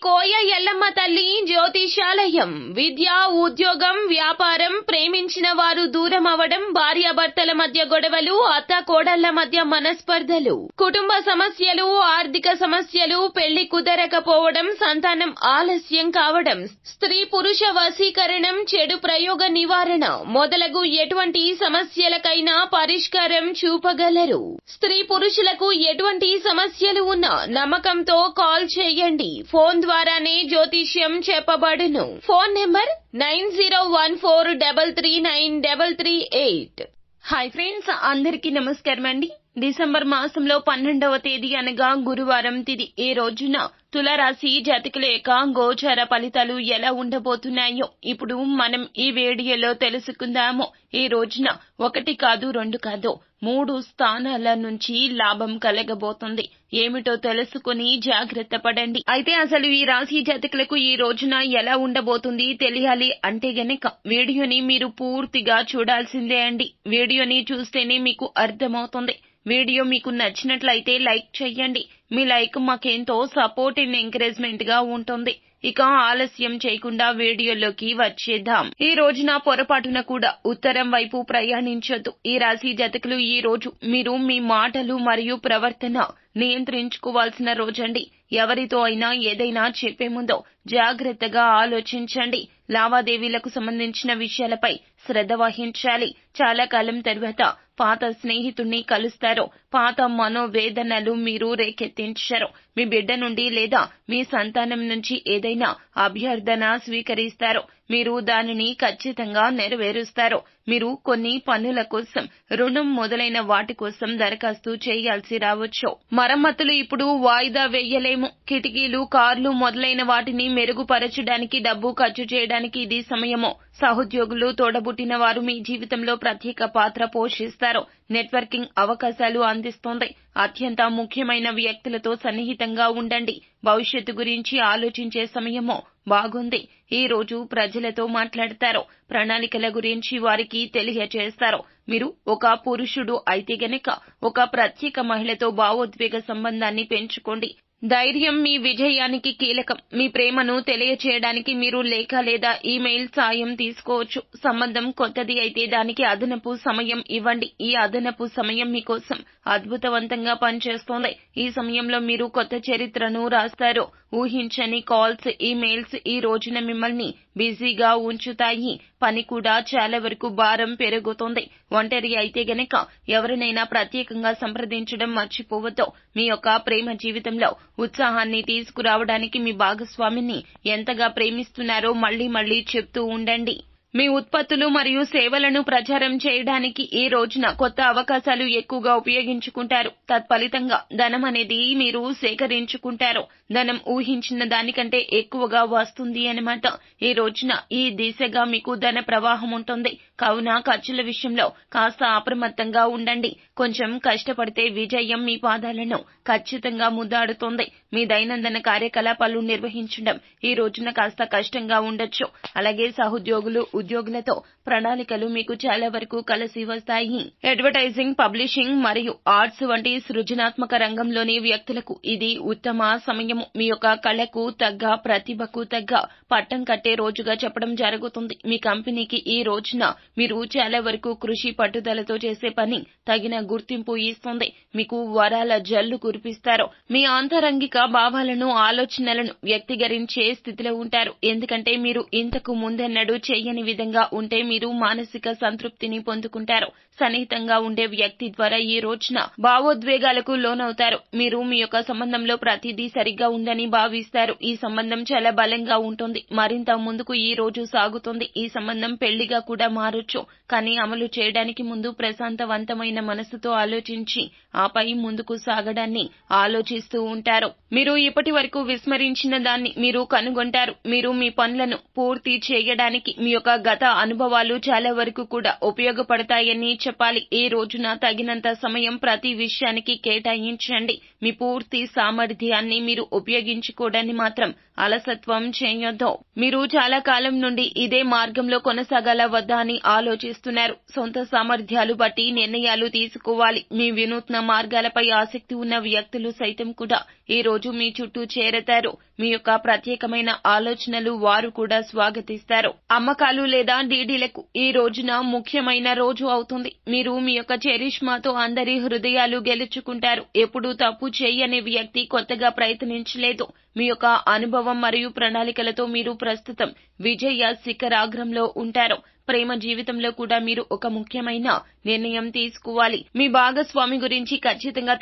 కోయ ఎల్లమ్మ తల్లి జ్యోతిషాలయం. విద్య, ఉద్యోగం, వ్యాపారం, ప్రేమించిన వారు దూరం అవడం, భార్యాభర్తల మధ్య గొడవలు, అత్త కోడళ్ల మధ్య మనస్పర్ధలు, కుటుంబ సమస్యలు, ఆర్థిక సమస్యలు, పెళ్లి కుదరకపోవడం, సంతానం ఆలస్యం కావడం, స్త్రీ పురుష వశీకరణం, చెడు ప్రయోగ నివారణ మొదలగు ఎటువంటి సమస్యలకైనా పరిష్కారం చూపగలరు. స్త్రీ పురుషులకు ఎటువంటి సమస్యలు ఉన్నా నమ్మకంతో కాల్ చేయండి. ఫోన్ ద్వారానే జ్యోతిష్యం చెప్పబడును. Phone number 9014339338. హాయ్ ఫ్రెండ్స్, అందరికీ నమస్కారం అండి. డిసెంబర్ మాసంలో 12వ తేదీ అనగా గురువారం తిథి. ఈ రోజున తులారాశి జాతకుల యొక్క గోచార ఫలితాలు ఎలా ఉండబోతున్నాయో ఇప్పుడు మనం ఈ వీడియోలో తెలుసుకుందాము. ఈ రోజున 1 కాదు 2 కాదు 3 స్థానాల నుంచి లాభం కలగబోతుంది. ఏమిటో తెలుసుకుని జాగ్రత్త పడండి. అయితే అసలు ఈ రాశి జాతకులకు ఈ రోజున ఎలా ఉండబోతుంది తెలియాలి అంటే గనక వీడియోని మీరు పూర్తిగా చూడాల్సిందే అండి. వీడియోని చూస్తేనే మీకు అర్థమవుతుంది. వీడియో మీకు నచ్చినట్లయితే లైక్ చేయండి. మీ లైక్ మాకెంతో సపోర్ట్ అండ్ ఎంకరేజ్మెంట్ గా ఉంటుంది. ఇక ఆలస్యం చేయకుండా వీడియోలోకి వచ్చేద్దాం. ఈ రోజున పొరపాటున కూడా ఉత్తరం వైపు ప్రయాణించొద్దు. ఈ రాశి జాతకులు ఈ రోజు మీరు మీ మాటలు మరియు ప్రవర్తన నియంత్రించుకోవాల్సిన రోజండి. ఎవరితో అయినా ఏదైనా చెప్పే ముందో జాగ్రత్తగా ఆలోచించండి. లావాదేవీలకు సంబంధించిన విషయాలపై శ్రద్ధ వహించాలి. చాలా కాలం తర్వాత పాత స్నేహితుణ్ణి కలుస్తారు. పాత మనోవేదనలు మీరు రేకెత్తించారు. మీ బిడ్డ నుండి లేదా మీ సంతానం నుంచి ఏదైనా అభ్యర్థన స్వీకరిస్తారు. మీరు దానిని ఖచ్చితంగా నెరవేరుస్తారు. మీరు కొన్ని పనుల కోసం, రుణం మొదలైన వాటి కోసం దరఖాస్తు చేయాల్సి రావచ్చు. మరమ్మతులు ఇప్పుడు వాయిదా వేయలేము. కిటికీలు, కార్లు మొదలైన వాటిని మెరుగుపరచడానికి డబ్బు ఖర్చు చేయడానికి ఇది సమయము. సహోద్యోగులు, తోడబుట్టిన వారు మీ జీవితంలో ప్రత్యేక పాత్ర పోషిస్తారు. నెట్వర్కింగ్ అవకాశాలు అందిస్తోంది. అత్యంత ముఖ్యమైన వ్యక్తులతో సన్నిహితంగా ఉండండి. భవిష్యత్తు గురించి ఆలోచించే సమయము బాగుంది. ఈ రోజు ప్రజలతో మాట్లాడతారు. ప్రణాళికల గురించి వారికి తెలియజేస్తారు. మీరు ఒక పురుషుడు అయితే గనక ఒక ప్రత్యేక మహిళతో భావోద్వేగ సంబంధాన్ని పెంచుకోండి. ధైర్యం మీ విజయానికి కీలకం. మీ ప్రేమను తెలియచేయడానికి మీరు లేఖ లేదా ఈమెయిల్ సాయం తీసుకోవచ్చు. సంబంధం కొత్తది అయితే దానికి అదనపు సమయం ఇవ్వండి. ఈ అదనపు సమయం మీకోసం అద్భుతవంతంగా పనిచేస్తోంది. ఈ సమయంలో మీరు కొత్త చరిత్రను రాస్తారు. ఊహించని కాల్స్, ఈమెయిల్స్ ఈ రోజున మిమ్మల్ని బిజీగా ఉంచుతాయి. పని కూడా చాలా వరకు భారం పెరుగుతుంది. ఒంటరి అయితే గనక ఎవరినైనా ప్రత్యేకంగా సంప్రదించడం మర్చిపోవద్దు. మీ యొక్క ప్రేమ జీవితంలో ఉత్సాహాన్ని తీసుకురావడానికి మీ భాగస్వామిని ఎంతగా ప్రేమిస్తున్నారో మళ్లీ మళ్లీ చెప్తూ ఉండండి. మీ ఉత్పత్తులు మరియు సేవలను ప్రచారం చేయడానికి ఈ రోజున కొత్త అవకాశాలు ఎక్కువగా ఉపయోగించుకుంటారు. తత్ఫలితంగా ధనం అనేది మీరు సేకరించుకుంటారు. ధనం ఊహించిన దానికంటే ఎక్కువగా వస్తుంది అన్నమాట. ఈ రోజున ఈ దిశగా మీకు ధన ప్రవాహం ఉంటుంది. కావున ఖర్చుల విషయంలో కాస్త అప్రమత్తంగా ఉండండి. కొంచెం కష్టపడితే విజయం మీ పాదాలను ఖచ్చితంగా ముద్దాడుతోంది. మీ దైనందిన కార్యకలాపాలు నిర్వహించడం ఈ రోజున కాస్త కష్టంగా ఉండొచ్చు. అలాగే సహోద్యోగులు, ఉద్యోగులతో ప్రణాళికలు మీకు చాలా వరకు కలిసి వస్తాయి. అడ్వర్టైజింగ్, పబ్లిషింగ్ మరియు ఆర్ట్స్ వంటి సృజనాత్మక రంగంలోని వ్యక్తులకు ఇది ఉత్తమ సమయము. మీ యొక్క కళకు తగ్గ, ప్రతిభకు తగ్గ పట్టం కట్టే రోజుగా చెప్పడం జరుగుతుంది. మీ కంపెనీకి ఈ రోజున మీరు చాలా వరకు కృషి, పట్టుదలతో చేసే పని తగిన గుర్తింపు ఇస్తుంది. మీకు వరాల జల్లు కురిపిస్తారు. మీ ఆంతరంగిక భావాలను, ఆలోచనలను వ్యక్తీకరించే స్థితిలో ఉంటారు. ఎందుకంటే మీరు ఇంతకు ముందెన్నడూ చేయని విధంగా ఉంటే మీరు మానసిక సంతృప్తిని పొందుకుంటారు. సన్నిహితంగా ఉండే వ్యక్తి ద్వారా ఈ రోజున భావోద్వేగాలకు లోనవుతారు. మీరు మీ యొక్క సంబంధంలో ప్రతిదీ సరిగ్గా ఉందని భావిస్తారు. ఈ సంబంధం చాలా బలంగా ఉంటుంది. మరింత ముందుకు ఈ రోజు సాగుతుంది. ఈ సంబంధం పెళ్లిగా కూడా మారొచ్చు. కానీ అమలు చేయడానికి ముందు ప్రశాంతవంతమైన మనసుతో ఆలోచించి ఆపై ముందుకు సాగడాన్ని ఆలోచిస్తూ ఉంటారు. మీరు ఇప్పటి వరకు విస్మరించిన దాన్ని మీరు కనుగొంటారు. మీరు మీ పనులను పూర్తి చేయడానికి మీ యొక్క గత అనుభవాలు చాలా వరకు కూడా ఉపయోగపడతాయని చెప్పాలి. ఈ రోజున తగినంత సమయం ప్రతి విషయానికి కేటాయించండి. మీ పూర్తి సామర్థ్యాన్ని మీరు ఉపయోగించుకోవడాన్ని మాత్రం అలసత్వం చేయొద్దు. మీరు చాలా కాలం నుండి ఇదే మార్గంలో కొనసాగాల వద్దా అని ఆలోచిస్తున్నారు. సొంత సామర్థ్యాలు బట్టి నిర్ణయాలు తీసుకో చేసుకోవాలి. మీ వినూత్న మార్గాలపై ఆసక్తి ఉన్న వ్యక్తులు సైతం కూడా ఈ రోజు మీ చుట్టూ చేరతారు. మీ యొక్క ప్రత్యేకమైన ఆలోచనలు వారు కూడా స్వాగతిస్తారు. అమ్మకాలు లేదా డీడీలకు ఈ రోజున ముఖ్యమైన రోజు అవుతుంది. మీరు మీ యొక్క చరిష్మాతో అందరి హృదయాలు గెలుచుకుంటారు. ఎప్పుడూ తప్పు చేయని వ్యక్తి కొత్తగా ప్రయత్నించలేదు. మీ యొక్క అనుభవం మరియు ప్రణాళికలతో మీరు ప్రస్తుతం విజయ శిఖరాగ్రంలో ఉంటారు. ప్రేమ జీవితంలో కూడా మీరు ఒక ముఖ్యమైన నిర్ణయం తీసుకోవాలి. మీ భాగస్వామి గురించి ఖచ్చితంగా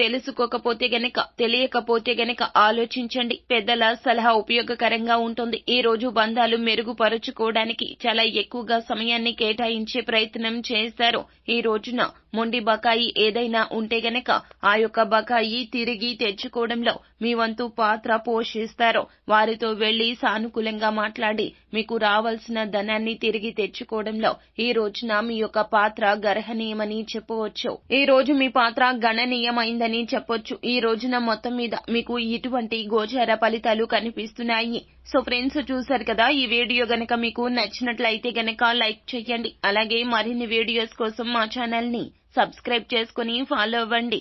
తెలియకపోతే గనక ఆలోచించండి. పెద్దల సలహా ఉపయోగకరంగా ఉంటుంది. ఈ రోజు బంధాలు మెరుగుపరుచుకోవడానికి చాలా ఎక్కువగా సమయాన్ని కేటాయించే ప్రయత్నం చేస్తారు. ఈ రోజున మొండి బకాయి ఏదైనా ఉంటే గనక ఆ యొక్క బకాయి తిరిగి తెచ్చుకోవడంలో మీ వంతు పాత్ర పోషిస్తారు. వారితో వెళ్లి సానుకూలంగా మాట్లాడి మీకు రావాల్సిన ధనాన్ని తిరిగి తెచ్చుకోవడంలో ఈ రోజున మీ యొక్క పాత్ర గర్హనీయమని చెప్పవచ్చు. ఈ రోజు మీ పాత్ర గణనీయమైందని చెప్పొచ్చు. ఈ రోజున మొత్తం మీద మీకు ఇటువంటి గోచార ఫలితాలు కనిపిస్తున్నాయి. సో ఫ్రెండ్స్, చూసారు కదా, ఈ వీడియో గనక మీకు నచ్చినట్లయితే గనక లైక్ చేయండి. అలాగే మరిన్ని వీడియోస్ కోసం మా ఛానల్ ని సబ్స్క్రైబ్ చేసుకుని ఫాలో అవ్వండి.